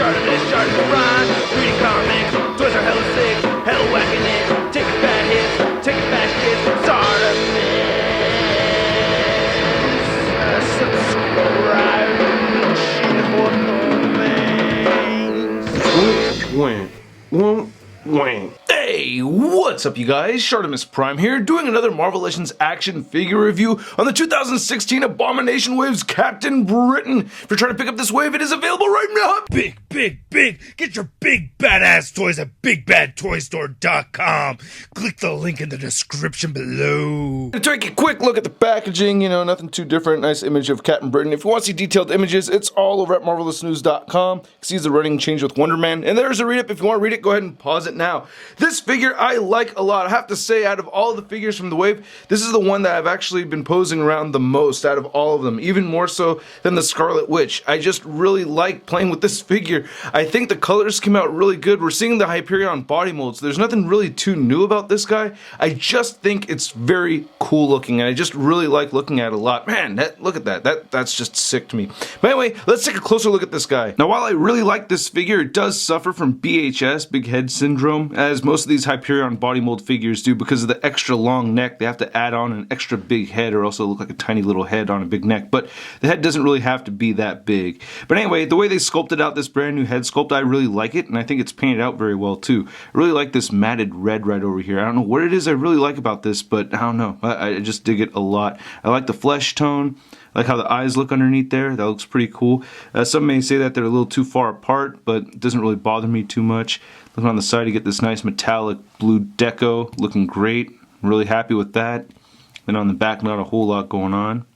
ShartimusPrime, reading comics, toys are hella sick, hella whacking it, taking bad hits, taking bad shits, Subscribe. Hey, what's up you guys? ShartimusPrime here, doing another Marvel Legends action figure review on the 2016 Abomination Wave's Captain Britain. If you're trying to pick up this wave, it is available right now. Big! Get your big badass toys at BigBadToyStore.com. Click the link in the description below. To take a quick look at the packaging, nothing too different. Nice image of Captain Britain. If you want to see detailed images, it's all over at MarvelousNews.com. You can see the running change with Wonder Man. And there's a read-up. If you want to read it, go ahead and pause it now. This figure I like a lot. I have to say, out of all the figures from the wave, this is the one that I've actually been posing around the most out of all of them, even more so than the Scarlet Witch. I just really like playing with this figure. I think the colors came out really good. We're seeing the Hyperion body mold, so there's nothing really too new about this guy. I just think it's very cool looking, and I just really like looking at it a lot. Man, look at that. That's just sick to me. But anyway, let's take a closer look at this guy. Now, while I really like this figure, it does suffer from BHS, big head syndrome, as most of these Hyperion body mold figures do. Because of the extra long neck, they have to add on an extra big head or else it'll look like a tiny little head on a big neck. But the head doesn't really have to be that big. But anyway, the way they sculpted out this brand new head sculpt, I really like it, and I think it's painted out very well too. I really like this matted red right over here. I don't know what it is I really like about this, but I don't know. I just dig it a lot. I like the flesh tone. I like how the eyes look underneath there. That looks pretty cool. Some may say that they're a little too far apart, but it doesn't really bother me too much. Looking on the side, you get this nice metallic blue deco, looking great. I'm really happy with that. Then on the back, not a whole lot going on.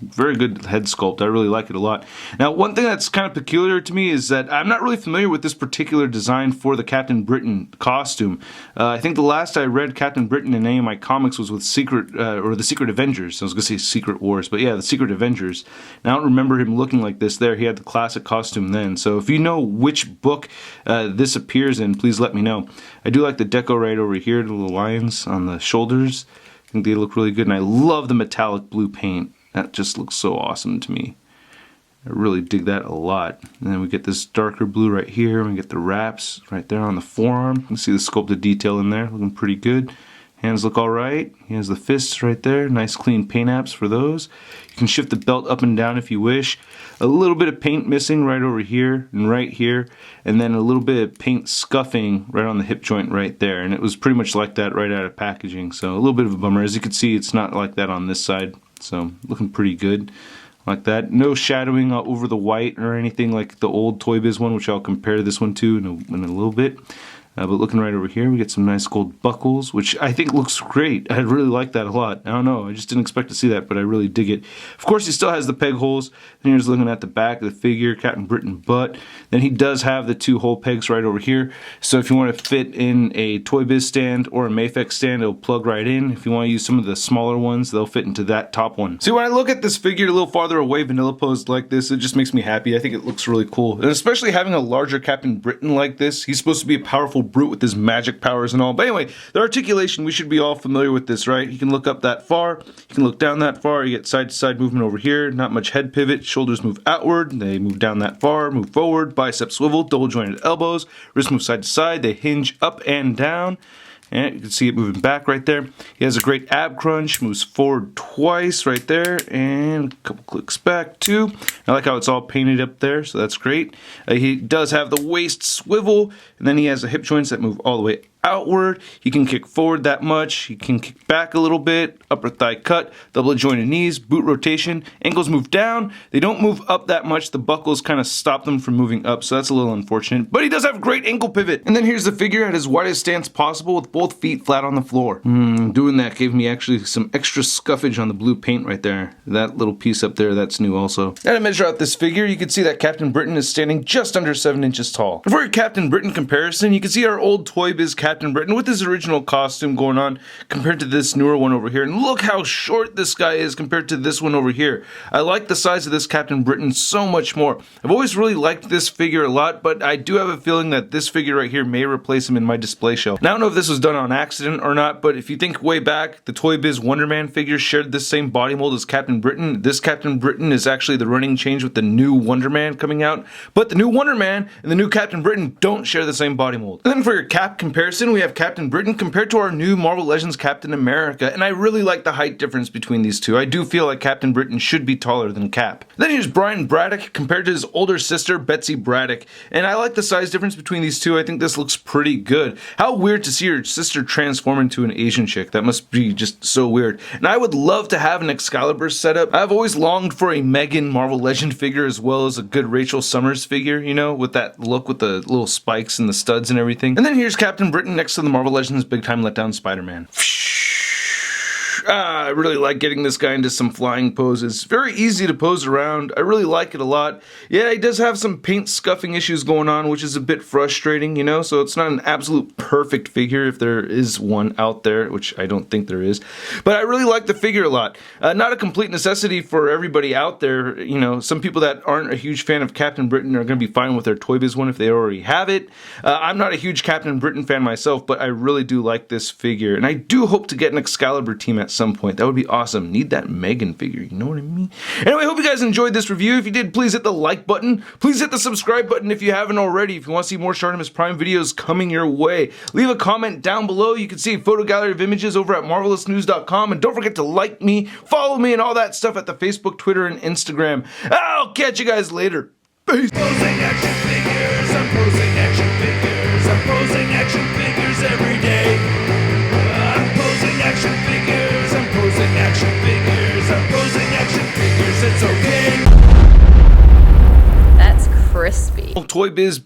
Very good head sculpt. I really like it a lot. Now, one thing that's kind of peculiar to me is that I'm not really familiar with this particular design for the Captain Britain costume. I think the last I read Captain Britain in any of my comics was with the Secret Avengers. I was going to say Secret Wars, but yeah, the Secret Avengers. Now, I don't remember him looking like this there. He had the classic costume then. So if you know which book this appears in, please let me know. I do like the deco right over here, the little lines on the shoulders. I think they look really good, and I love the metallic blue paint. That just looks so awesome to me. I really dig that a lot. And then we get this darker blue right here, and we get the wraps right there on the forearm. You can see the sculpted detail in there, looking pretty good. Hands look alright. He has the fists right there. Nice clean paint apps for those. You can shift the belt up and down if you wish. A little bit of paint missing right over here and right here. And then a little bit of paint scuffing right on the hip joint right there. And it was pretty much like that right out of packaging. So a little bit of a bummer. As you can see, it's not like that on this side. So looking pretty good like that. No shadowing over the white or anything like the old Toy Biz one, which I'll compare this one to in a little bit. But looking right over here, we get some nice gold buckles, which I think looks great. I really like that a lot. I don't know, I just didn't expect to see that, but I really dig it. Of course, he still has the peg holes. Then you're just looking at the back of the figure, Captain Britain butt. Then he does have the two hole pegs right over here. So if you want to fit in a Toy Biz stand or a Mafex stand, it'll plug right in. If you want to use some of the smaller ones, they'll fit into that top one. See, when I look at this figure a little farther away, vanilla posed like this, it just makes me happy. I think it looks really cool. And especially having a larger Captain Britain like this, he's supposed to be a powerful brute with his magic powers and all. But anyway, the articulation, we should be all familiar with this, right? You can look up that far, you can look down that far, you get side to side movement over here, not much head pivot, shoulders move outward, they move down that far, move forward, bicep swivel, double jointed elbows, wrists move side to side, they hinge up and down. And you can see it moving back right there. He has a great ab crunch, moves forward twice right there, and a couple clicks back too. I like how it's all painted up there, so that's great. He does have the waist swivel, and then he has the hip joints that move all the way outward. He can kick forward that much. He can kick back a little bit. Upper thigh cut, double jointed knees, boot rotation. Ankles move down. They don't move up that much. The buckles kind of stop them from moving up, so that's a little unfortunate. But he does have great ankle pivot. And then here's the figure at his widest stance possible with both feet flat on the floor. Doing that gave me actually some extra scuffage on the blue paint right there. That little piece up there, that's new also. Now to measure out this figure, you can see that Captain Britain is standing just under 7 inches tall. For a Captain Britain comparison, you can see our old Toy Biz Captain Captain Britain with his original costume going on compared to this newer one over here. And look how short this guy is compared to this one over here. I like the size of this Captain Britain so much more. I've always really liked this figure a lot, but I do have a feeling that this figure right here may replace him in my display shelf. Now, I don't know if this was done on accident or not, but if you think way back, the Toy Biz Wonder Man figure shared this same body mold as Captain Britain. This Captain Britain is actually the running change with the new Wonder Man coming out, but the new Wonder Man and the new Captain Britain don't share the same body mold. And then for your Cap comparison, we have Captain Britain compared to our new Marvel Legends Captain America, and I really like the height difference between these two. I do feel like Captain Britain should be taller than Cap. Then here's Brian Braddock compared to his older sister Betsy Braddock, and I like the size difference between these two. I think this looks pretty good. How weird to see your sister transform into an Asian chick. That must be just so weird. And I would love to have an Excalibur setup. I've always longed for a Megan Marvel Legend figure as well as a good Rachel Summers figure, you know, with that look with the little spikes and the studs and everything. And then here's Captain Britain next to the Marvel Legends Big Time Letdown Spider-Man. I really like getting this guy into some flying poses. Very easy to pose around. I really like it a lot. Yeah, he does have some paint scuffing issues going on, which is a bit frustrating, you know, so it's not an absolute perfect figure if there is one out there, which I don't think there is. But I really like the figure a lot. Not a complete necessity for everybody out there, you know. Some people that aren't a huge fan of Captain Britain are going to be fine with their Toy Biz one if they already have it. I'm not a huge Captain Britain fan myself, but I really do like this figure. And I do hope to get an Excalibur team at some point. That would be awesome. Need that Megan figure, you know what I mean? Anyway, hope you guys enjoyed this review. If you did, please hit the like button. Please hit the subscribe button if you haven't already. If you want to see more Shartimus Prime videos coming your way, leave a comment down below. You can see a photo gallery of images over at marvelousnews.com, and don't forget to like me, follow me, and all that stuff at the Facebook, Twitter, and Instagram. I'll catch you guys later. Peace. Posing action figures, I'm posing action figures, I'm posing action figures every day. I'm posing action figures, I'm posing action figures, I'm posing action figures, it's okay. That's crispy. Toy Biz.